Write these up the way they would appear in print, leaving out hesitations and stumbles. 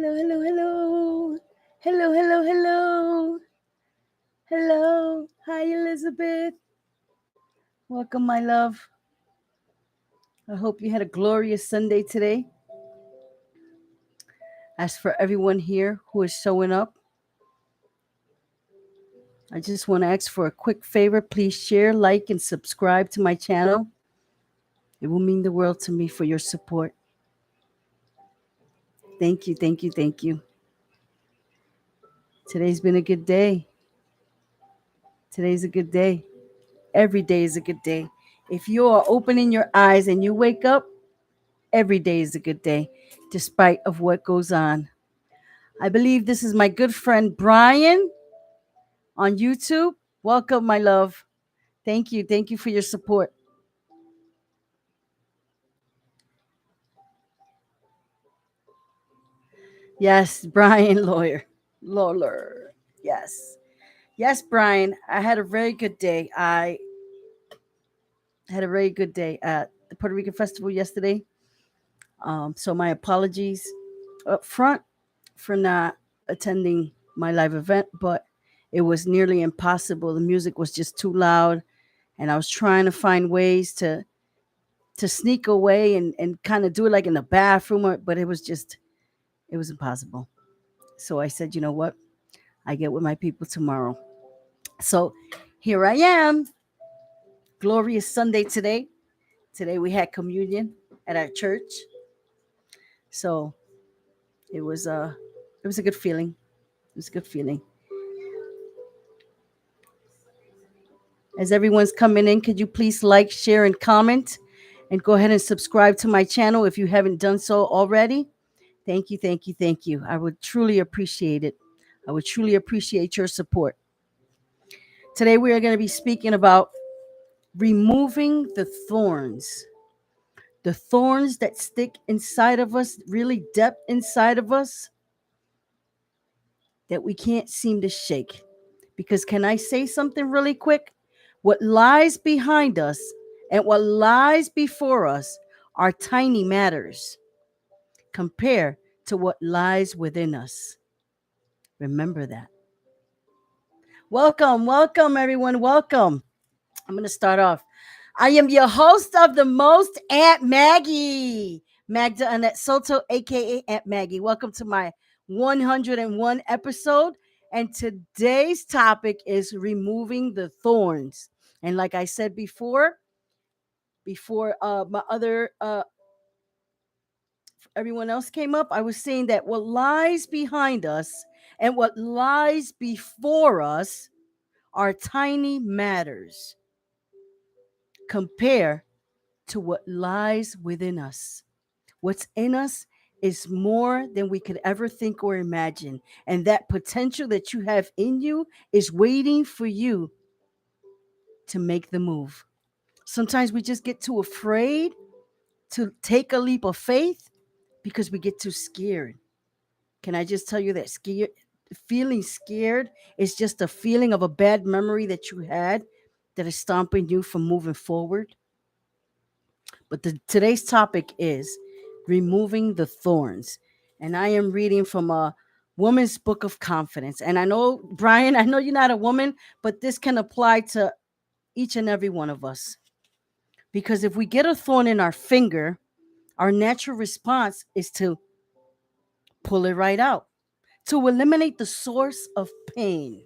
Hello, hello, hello. Hello, hello, hello. Hello. Hi, Elizabeth. Welcome, my love. I hope you had a glorious Sunday today. As for everyone here who is showing up, I just want to ask for a quick favor. Please share, like, and subscribe to my channel. It will mean the world to me for your support. Thank you, thank you, thank you. Today's been a good day. Today's a good day. Every day is a good day. If you are opening your eyes and you wake up, every day is a good day, despite of what goes on. I believe this is my good friend Brian on YouTube. Welcome, my love. Thank you. Thank you for your support. Yes, Brian, lawyer. Yes. Yes, Brian. I had a very good day. I had a very good day at the Puerto Rican Festival yesterday. So my apologies up front for not attending my live event, but it was nearly impossible. The music was just too loud, and I was trying to find ways to sneak away and kind of do it like in the bathroom, but it was impossible. So I said, you know what? I get with my people tomorrow. So here I am. Glorious Sunday today. Today we had communion at our church. So it was a good feeling. It was a good feeling. As everyone's coming in, could you please like, share, and comment? And go ahead and subscribe to my channel if you haven't done so already. Thank you, thank you, thank you. I would truly appreciate it. I would truly appreciate your support. Today we are going to be speaking about removing the thorns. The thorns that stick inside of us, really deep inside of us, that we can't seem to shake. Because can I say something really quick? What lies behind us and what lies before us are tiny matters compared to what lies within us. Remember that. Welcome, welcome, everyone. Welcome. I'm going to start off. I am your host of the most, Aunt Maggie, Magda Annette Soto, aka Aunt Maggie. Welcome to my 101 episode. And today's topic is removing the thorns. And like I said before my other everyone else came up, I was saying that what lies behind us and what lies before us are tiny matters compare to what lies within us. What's in us is more than we could ever think or imagine. And that potential that you have in you is waiting for you to make the move. Sometimes we just get too afraid to take a leap of faith because we get too scared. Can I just tell you that feeling scared is just a feeling of a bad memory that you had that is stopping you from moving forward? But today's topic is removing the thorns. And I am reading from a woman's book of confidence. And I know, Brian, I know you're not a woman, but this can apply to each and every one of us. Because if we get a thorn in our finger, our natural response is to pull it right out, to eliminate the source of pain.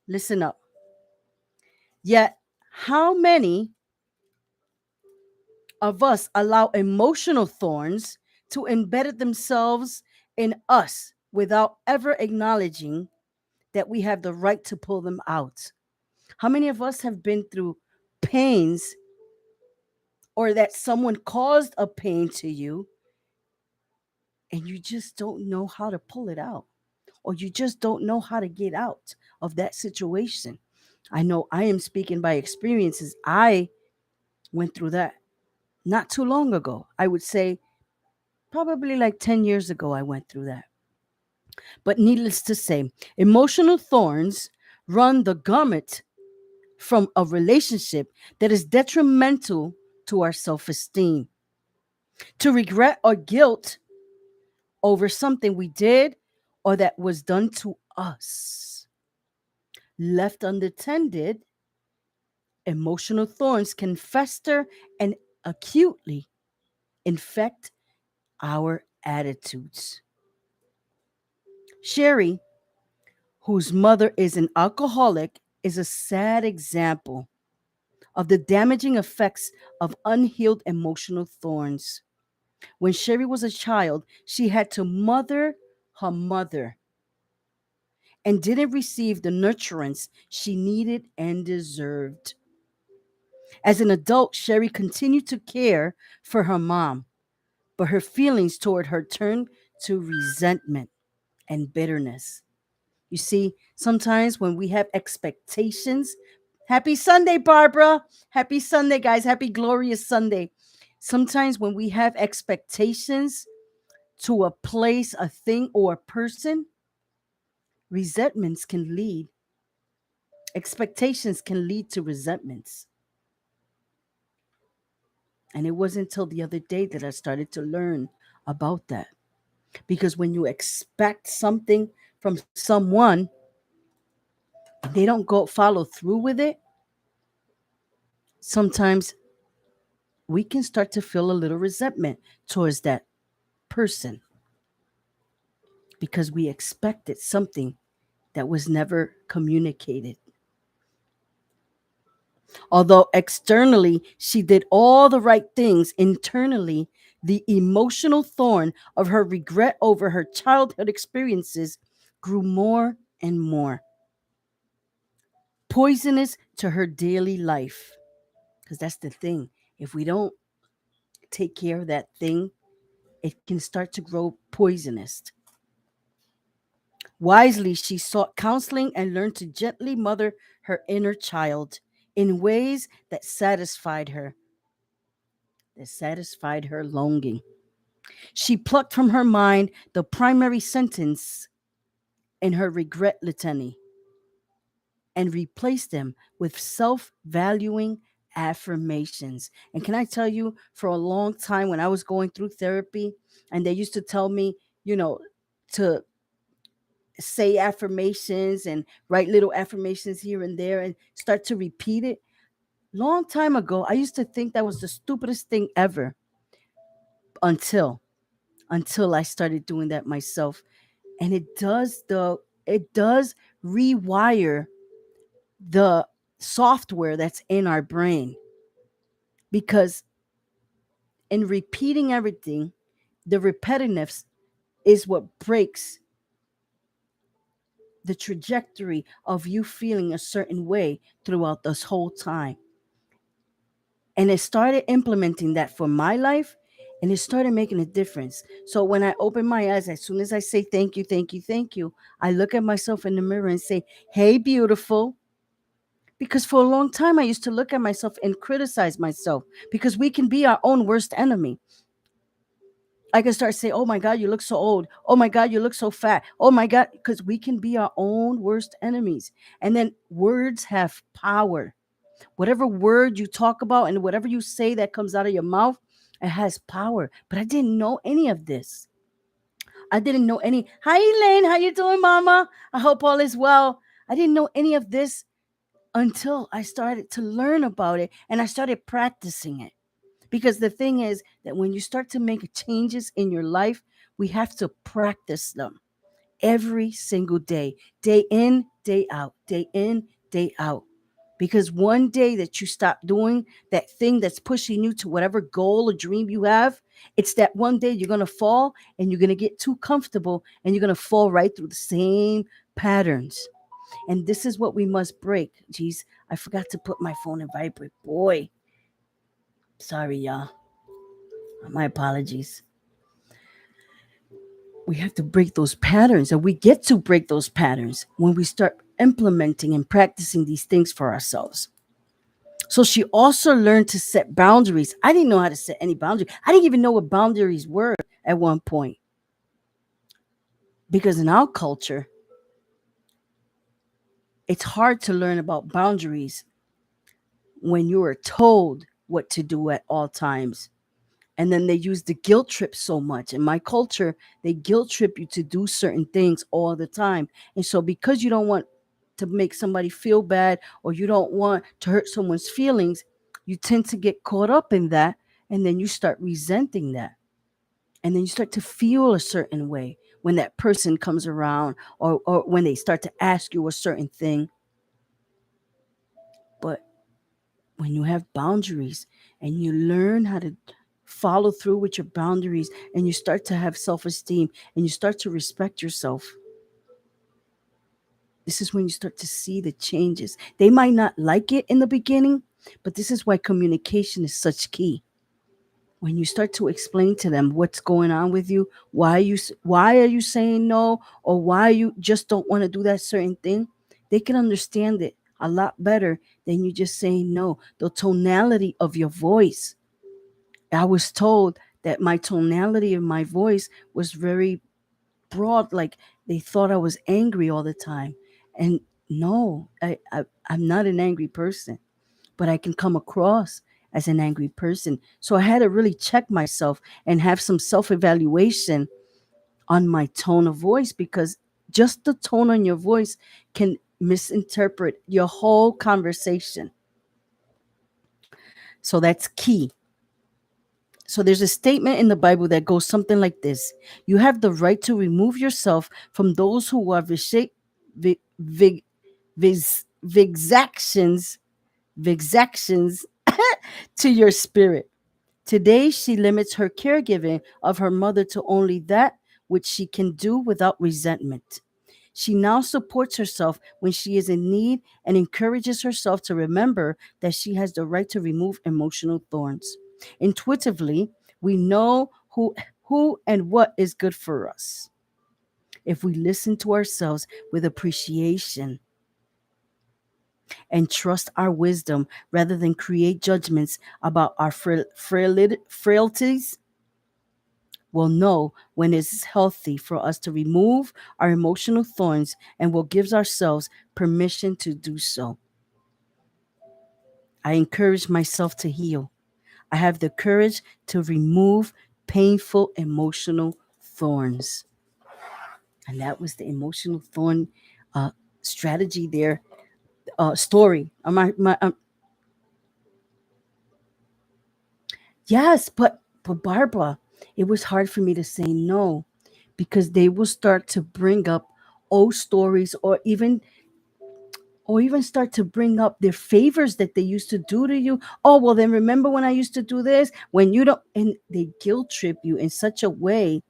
Listen up. Yet, how many of us allow emotional thorns to embed themselves in us without ever acknowledging that we have the right to pull them out? How many of us have been through pains or that someone caused a pain to you and you just don't know how to pull it out, or you just don't know how to get out of that situation? I know I am speaking by experiences. I went through that not too long ago. I would say probably like 10 years ago, I went through that. But needless to say, emotional thorns run the gamut from a relationship that is detrimental to our self esteem, to regret or guilt over something we did or that was done to us. Left unattended, emotional thorns can fester and acutely infect our attitudes. Sherry, whose mother is an alcoholic, is a sad example of the damaging effects of unhealed emotional thorns. When Sherry was a child, she had to mother her mother and didn't receive the nurturance she needed and deserved. As an adult, Sherry continued to care for her mom, but her feelings toward her turned to resentment and bitterness. You see, sometimes when we have expectations, happy Sunday, Barbara. Happy Sunday, guys. Happy glorious Sunday. Sometimes when we have expectations to a place, a thing, or a person, resentments can lead, expectations can lead to resentments. And it wasn't until the other day that I started to learn about that. Because when you expect something from someone, they don't go follow through with it, sometimes we can start to feel a little resentment towards that person because we expected something that was never communicated. Although externally she did all the right things, internally, the emotional thorn of her regret over her childhood experiences grew more and more poisonous to her daily life. Because that's the thing. If we don't take care of that thing, it can start to grow poisonous. Wisely, she sought counseling and learned to gently mother her inner child in ways that satisfied her longing. She plucked from her mind the primary sentence in her regret litany and replaced them with self valuing affirmations. And can I tell you, for a long time when I was going through therapy, and they used to tell me, you know, to say affirmations and write little affirmations here and there and start to repeat it. Long time ago, I used to think that was the stupidest thing ever until I started doing that myself. And it does rewire the software that's in our brain because in repeating everything, the repetitiveness is what breaks the trajectory of you feeling a certain way throughout this whole time. And it started implementing that for my life and it started making a difference. So when I open my eyes, as soon as I say thank you, thank you, thank you, I look at myself in the mirror and say, hey, beautiful. Because for a long time, I used to look at myself and criticize myself because we can be our own worst enemy. I can start saying, oh my God, you look so old. Oh my God, you look so fat. Oh my God, because we can be our own worst enemies. And then words have power. Whatever word you talk about and whatever you say that comes out of your mouth, it has power. But I didn't know any of this. I didn't know any. Hi, Elaine. How you doing, Mama? I hope all is well. I didn't know any of this until I started to learn about it and I started practicing it. Because the thing is that when you start to make changes in your life, we have to practice them every single day in, day out, day in, day out. Because one day that you stop doing that thing that's pushing you to whatever goal or dream you have, it's that one day you're going to fall and you're going to get too comfortable and you're going to fall right through the same patterns. And this is what we must break. Jeez, I forgot to put my phone in vibrate. Boy, sorry, y'all. My apologies. We have to break those patterns, and we get to break those patterns when we start implementing and practicing these things for ourselves. So she also learned to set boundaries. I didn't know how to set any boundary. I didn't even know what boundaries were at one point. Because in our culture, it's hard to learn about boundaries when you are told what to do at all times And then they use the guilt trip so much. In my culture, they guilt trip you to do certain things all the time. And so, because you don't want to make somebody feel bad, or you don't want to hurt someone's feelings, you tend to get caught up in that. And then you start resenting that. And then you start to feel a certain way when that person comes around, or when they start to ask you a certain thing. But when you have boundaries and you learn how to follow through with your boundaries, and you start to have self esteem and you start to respect yourself, this is when you start to see the changes. They might not like it in the beginning, but this is why communication is such key. When you start to explain to them what's going on with you, why are you saying no, or why you just don't want to do that certain thing, they can understand it a lot better than you just saying no. The tonality of your voice. I was told that my tonality of my voice was very broad, like they thought I was angry all the time. And no, I'm not an angry person, but I can come across as an angry person. So I had to really check myself and have some self evaluation on my tone of voice, because just the tone on your voice can misinterpret your whole conversation. So that's key. So there's a statement in the Bible that goes something like this: You have the right to remove yourself from those who are vi- vig, vexactions, vexactions to your spirit. Today, she limits her caregiving of her mother to only that which she can do without resentment. She now supports herself when she is in need, and encourages herself to remember that she has the right to remove emotional thorns. Intuitively, we know who and what is good for us. If we listen to ourselves with appreciation and trust our wisdom rather than create judgments about our frailties, we'll know when it's healthy for us to remove our emotional thorns, and will give ourselves permission to do so. I encourage myself to heal. I have the courage to remove painful emotional thorns. And that was the emotional thorn uh, strategy there, story. Yes, but Barbara, it was hard for me to say no, because they will start to bring up old stories, or even start to bring up their favors that they used to do to you. Oh, well, then remember when I used to do this? When you don't, and they guilt trip you in such a way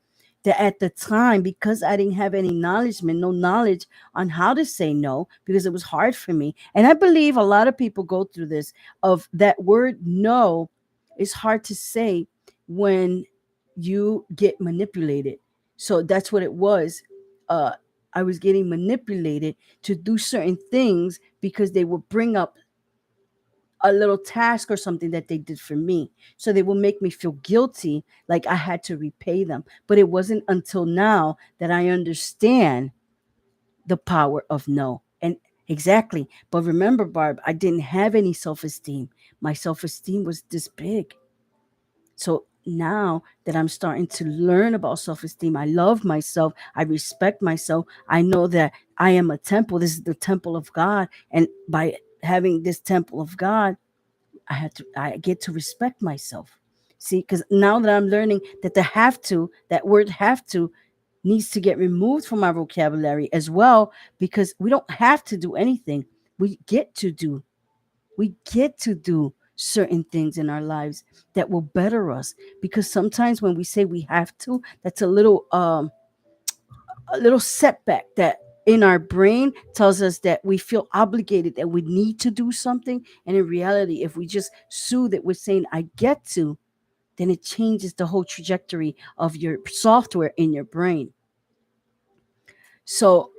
that at the time, because I didn't have any no knowledge on how to say no, because it was hard for me. And I believe a lot of people go through this, of that word no is hard to say when you get manipulated. So that's what it was. Uh, I was getting manipulated to do certain things, because they would bring up a little task or something that they did for me. So they will make me feel guilty, like I had to repay them. But it wasn't until now that I understand the power of no. And exactly. But remember, Barb, I didn't have any self esteem. My self esteem was this big. So now that I'm starting to learn about self esteem, I love myself, I respect myself. I know that I am a temple. This is the temple of God. And by having this temple of God, I get to respect myself. See, because now that I'm learning that that word have to needs to get removed from our vocabulary as well, because we don't have to do anything. We get to do we get to do certain things in our lives that will better us, because sometimes when we say we have to, that's a little setback that in our brain tells us that we feel obligated, that we need to do something. And in reality, if we just soothe it with saying I get to, then it changes the whole trajectory of your software in your brain. So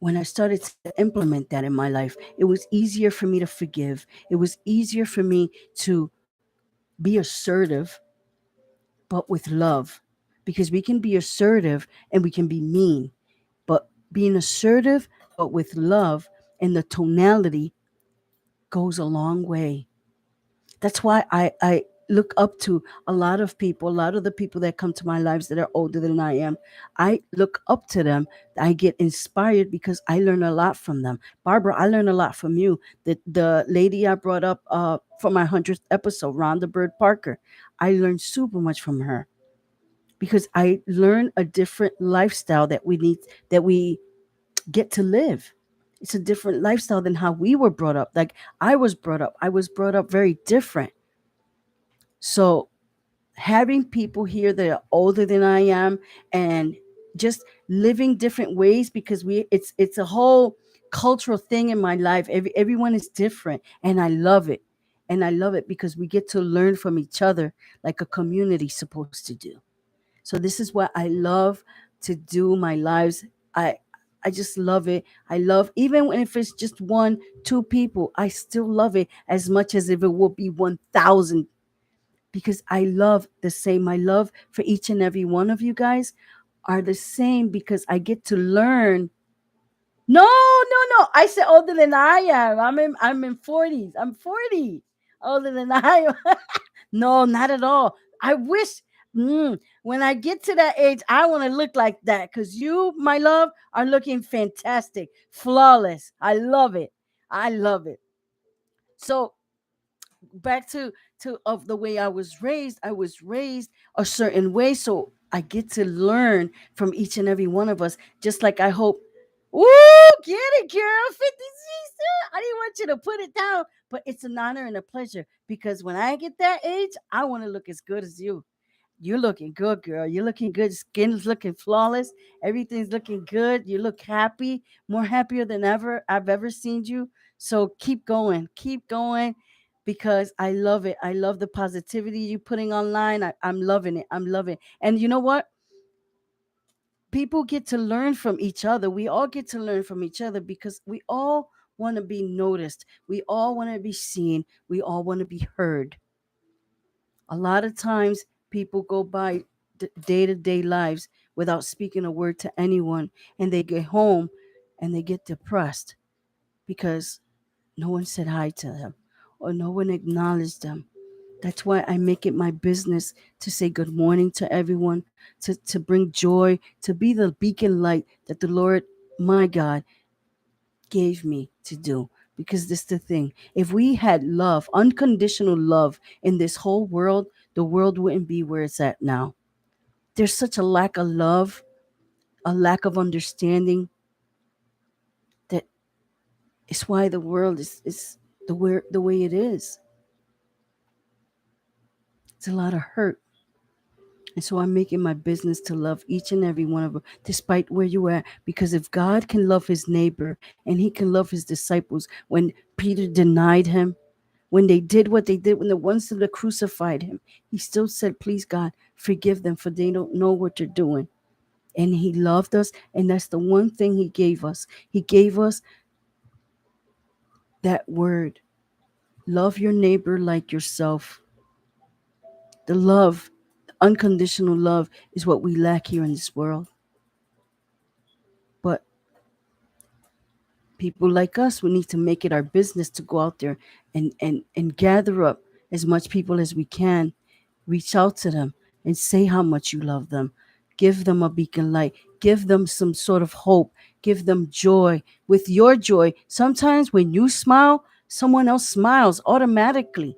when I started to implement that in my life, it was easier for me to forgive. It was easier for me to be assertive, but with love. Because we can be assertive and we can be mean, but being assertive, but with love, and the tonality goes a long way. That's why I look up to a lot of people, a lot of the people that come to my lives that are older than I am. I look up to them. I get inspired because I learn a lot from them. Barbara, I learn a lot from you. The lady I brought up for my 100th episode, Rhonda Bird Parker, I learned super much from her because I learned a different lifestyle that we get to live. It's a different lifestyle than how we were brought up. Like I was brought up. I was brought up very different. So having people here that are older than I am and just living different ways because it's a whole cultural thing in my life. Everyone is different and I love it. And I love it because we get to learn from each other like a community supposed to do. So this is what I love to do my lives. I I just love it. I love even if it's just one, two people, I still love it as much as if it would be 1,000 because I love the same. My love for each and every one of you guys are the same because I get to learn. No, no, no. I said older than I am. I'm in 40s. I'm 40. Older than I am. No, not at all. I wish when I get to that age, I want to look like that because you, my love, are looking fantastic, flawless. I love it. I love it. So back to of the way I was raised a certain way, so I get to learn from each and every one of us, just like I hope. Woo, get it, girl. 56. I didn't want you to put it down, but it's an honor and a pleasure because when I get that age, I want to look as good as you. You're looking good, girl. You're looking good. Skin's looking flawless. Everything's looking good. You look happy, more happier than ever I've ever seen you. So keep going, because I love it. I love the positivity you're putting online. I'm loving it. I'm loving it. And you know what? People get to learn from each other. We all get to learn from each other because we all want to be noticed. We all want to be seen. We all want to be heard. A lot of times people go by day to day lives without speaking a word to anyone, and they get home and they get depressed because no one said hi to them or no one acknowledged them. That's why I make it my business to say good morning to everyone, to bring joy, to be the beacon light that the Lord, my God, gave me to do. Because this is the thing. If we had love, unconditional love in this whole world, the world wouldn't be where it's at now. There's such a lack of love, a lack of understanding that is why the world is the way it is. It's a lot of hurt. And so I'm making my business to love each and every one of them, despite where you are. Because if God can love his neighbor and he can love his disciples, when Peter denied him, when they did what they did, when the ones that crucified him, he still said, please, God, forgive them, for they don't know what they're doing. And he loved us. And that's the one thing he gave us. He gave us that word: love your neighbor like yourself. The love, unconditional love, is what we lack here in this world. But people like us, we need to make it our business to go out there and gather up as much people as we can, reach out to them and say how much you love them, give them a beacon light, give them some sort of hope, give them joy. With your joy, sometimes when you smile, someone else smiles automatically,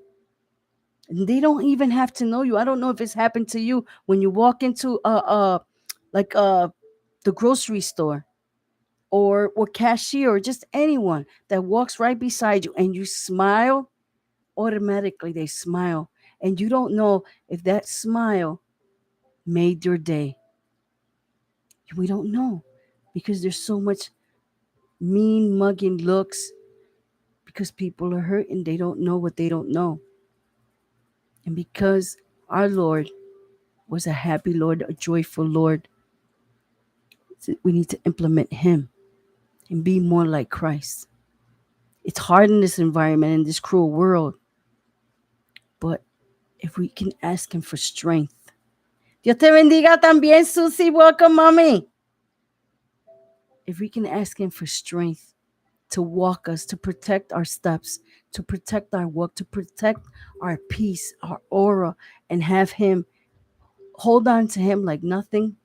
and they don't even have to know you. I don't know if it's happened to you when you walk into like the grocery store, or cashier, or just anyone that walks right beside you and you smile, automatically they smile. And you don't know if that smile made your day. We don't know because there's so much mean mugging looks because people are hurt and they don't know what they don't know. And because our Lord was a happy Lord, a joyful Lord, we need to implement him and be more like Christ. It's hard in this environment, in this cruel world, but if we can ask him for strength. Dios te bendiga también, Susie. Welcome, mommy. If we can ask him for strength to walk us, to protect our steps, to protect our walk, to protect our peace, our aura, and have Him hold on to Him like nothing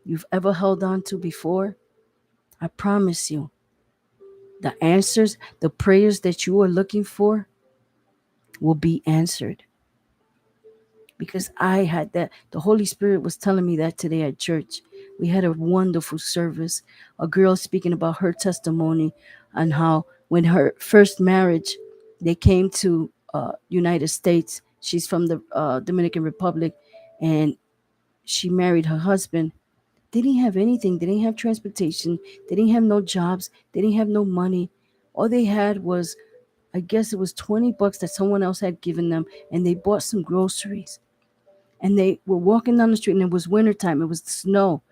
you've ever held on to before, I promise you, the answers, the prayers that you are looking for will be answered. Because I had that. The Holy Spirit was telling me that today at church. We had a wonderful service. A girl speaking about her testimony on how when her first marriage, they came to United States. She's from the Dominican Republic, and she married her husband. They didn't have anything. They didn't have transportation. They didn't have no jobs. They didn't have no money. All they had was, I guess it was $20 that someone else had given them, and they bought some groceries. And they were walking down the street, and it was wintertime. It was snow.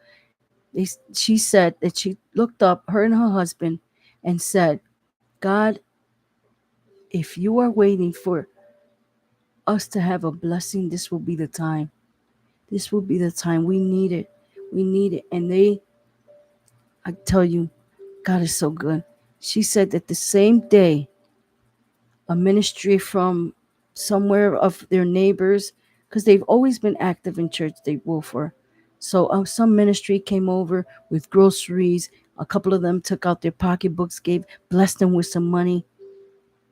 She said that she looked up, her and her husband, and said, God, if you are waiting for us to have a blessing, this will be the time. This will be the time. We need it. We need it. And I tell you, God is so good. She said that the same day, a ministry from somewhere of their neighbors, because they've always been active in church, they Wolfer. So some ministry came over with groceries. A couple of them took out their pocketbooks, blessed them with some money.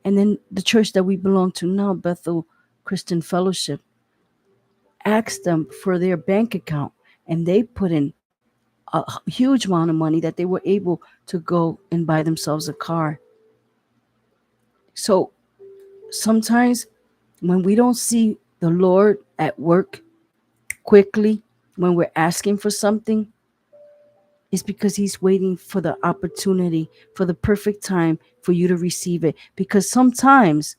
And then the church that we belong to now, Bethel Christian Fellowship, asked them for their bank account, and they put in a huge amount of money that they were able to go and buy themselves a car. So sometimes when we don't see the Lord at work quickly, when we're asking for something, it's because He's waiting for the opportunity, for the perfect time for you to receive it. Because sometimes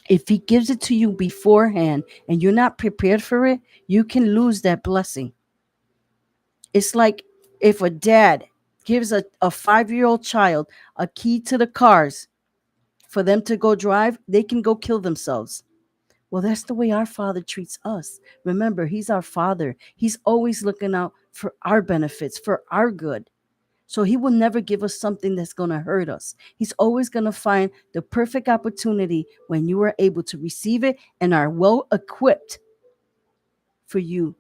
if He gives it to you beforehand and you're not prepared for it, you can lose that blessing. It's like if a dad gives a 5-year-old child a key to the cars for them to go drive, they can go kill themselves. Well, that's the way our Father treats us. Remember, He's our Father. He's always looking out for our benefits, for our good. So He will never give us something that's going to hurt us. He's always going to find the perfect opportunity when you are able to receive it and are well equipped for you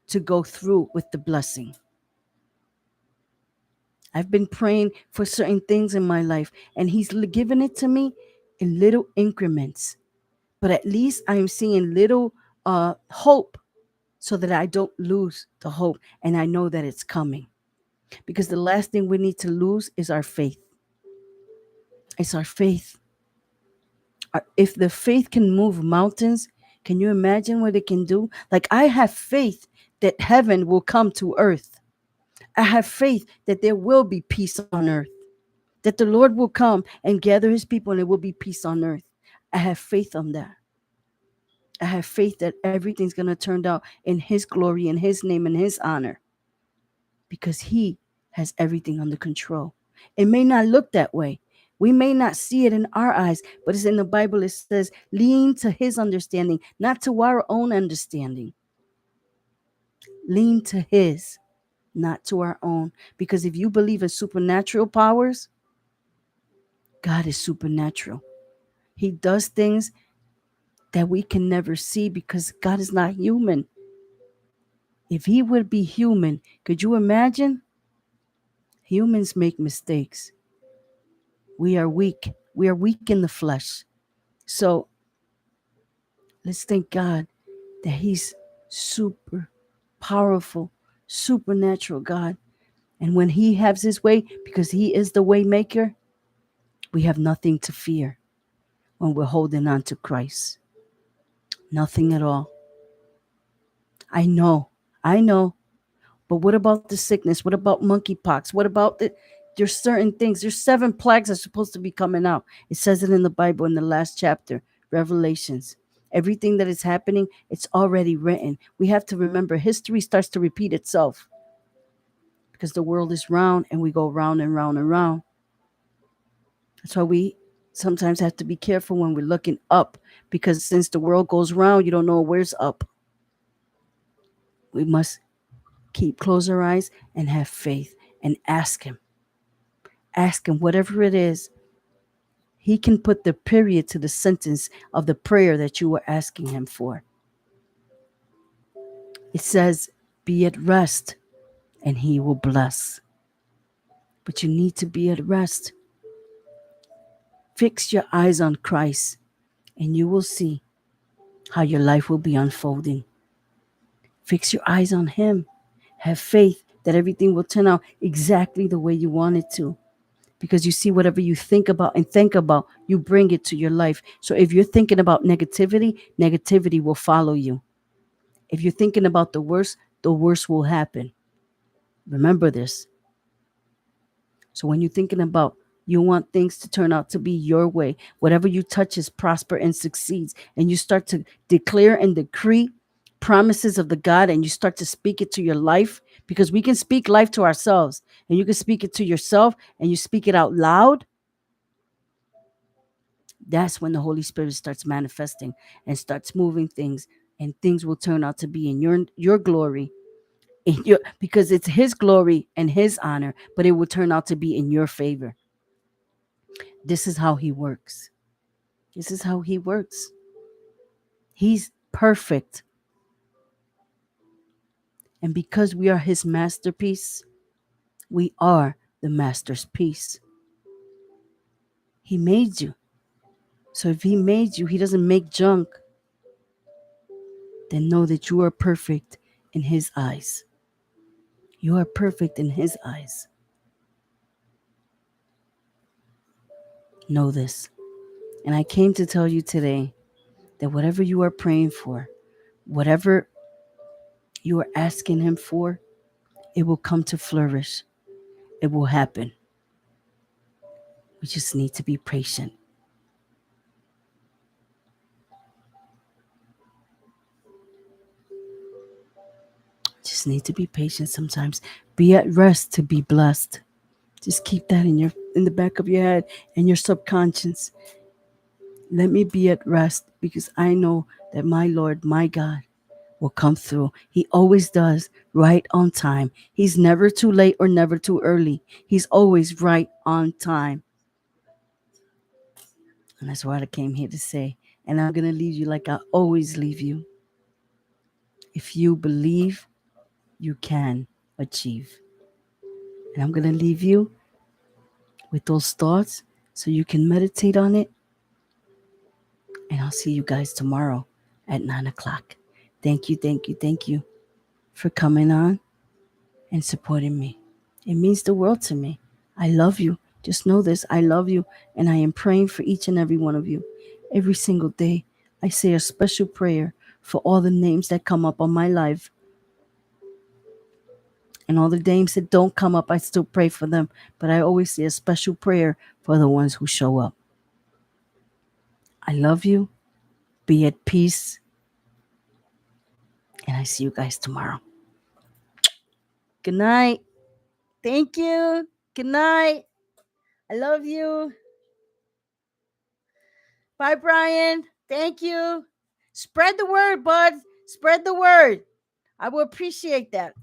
to go through with the blessing. I've been praying for certain things in my life, and He's given it to me in little increments. But at least I am seeing little hope so that I don't lose the hope, and I know that it's coming. Because the last thing we need to lose is our faith. It's our faith. If the faith can move mountains, can you imagine what it can do? Like, I have faith that heaven will come to earth. I have faith that there will be peace on earth, that the Lord will come and gather His people and there will be peace on earth. I have faith on that. I have faith that everything's going to turn out in His glory, in His name, and His honor, because He has everything under control. It may not look that way. We may not see it in our eyes, but it's in the Bible. It says, lean to His understanding, not to our own understanding. Lean to His, not to our own. Because if you believe in supernatural powers, God is supernatural. He does things that we can never see because God is not human. If He would be human, could you imagine? Humans make mistakes. We are weak. We are weak in the flesh. So let's thank God that He's super powerful, supernatural God. And when He has His way, because He is the way maker, we have nothing to fear when we're holding on to Christ. Nothing at all. I know. But what about the sickness? What about monkeypox? What about there's certain things. There's 7 plagues that are supposed to be coming out. It says it in the Bible in the last chapter, Revelations. Everything that is happening, it's already written. We have to remember history starts to repeat itself because the world is round and we go round and round and round. That's why we sometimes have to be careful when we're looking up, because since the world goes round, you don't know where's up. We must close our eyes and have faith and ask Him. Ask Him whatever it is. He can put the period to the sentence of the prayer that you were asking him for. It says, be at rest and he will bless. But you need to be at rest. Fix your eyes on Christ and you will see how your life will be unfolding. Fix your eyes on him. Have faith that everything will turn out exactly the way you want it to. Because you see, whatever you think about and think about, you bring it to your life. So if you're thinking about negativity, negativity will follow you. If you're thinking about the worst will happen. Remember this. So when you're thinking about, you want things to turn out to be your way, whatever you touch is prosper and succeeds, and you start to declare and decree promises of the God, and you start to speak it to your life, because we can speak life to ourselves, and you can speak it to yourself, and you speak it out loud. That's when the Holy Spirit starts manifesting and starts moving things, and things will turn out to be in your glory, because it's his glory and his honor, but it will turn out to be in your favor. This is how he works. This is how he works. He's perfect. And because we are his masterpiece, we are the master's piece. He made you. So if he made you, he doesn't make junk. Then know that you are perfect in his eyes. You are perfect in his eyes. Know this. And I came to tell you today that whatever you are praying for, whatever you are asking him for, it will come to flourish. It will happen. We just need to be patient. Just need to be patient sometimes. Be at rest to be blessed. Just keep that in the back of your head and your subconscious. Let me be at rest because I know that my Lord, my God, will come through. He always does, right on time. He's never too late or never too early. He's always right on time. And that's what I came here to say. And I'm going to leave you like I always leave you. If you believe, you can achieve. And I'm going to leave you with those thoughts so you can meditate on it. And I'll see you guys tomorrow at 9 o'clock. Thank you, thank you, thank you for coming on and supporting me. It means the world to me. I love you. Just know this. I love you. And I am praying for each and every one of you. Every single day, I say a special prayer for all the names that come up on my life. And all the names that don't come up, I still pray for them. But I always say a special prayer for the ones who show up. I love you. Be at peace. And I see you guys tomorrow. Good night. Thank you. Good night. I love you. Bye, Brian. Thank you. Spread the word, bud. Spread the word. I will appreciate that.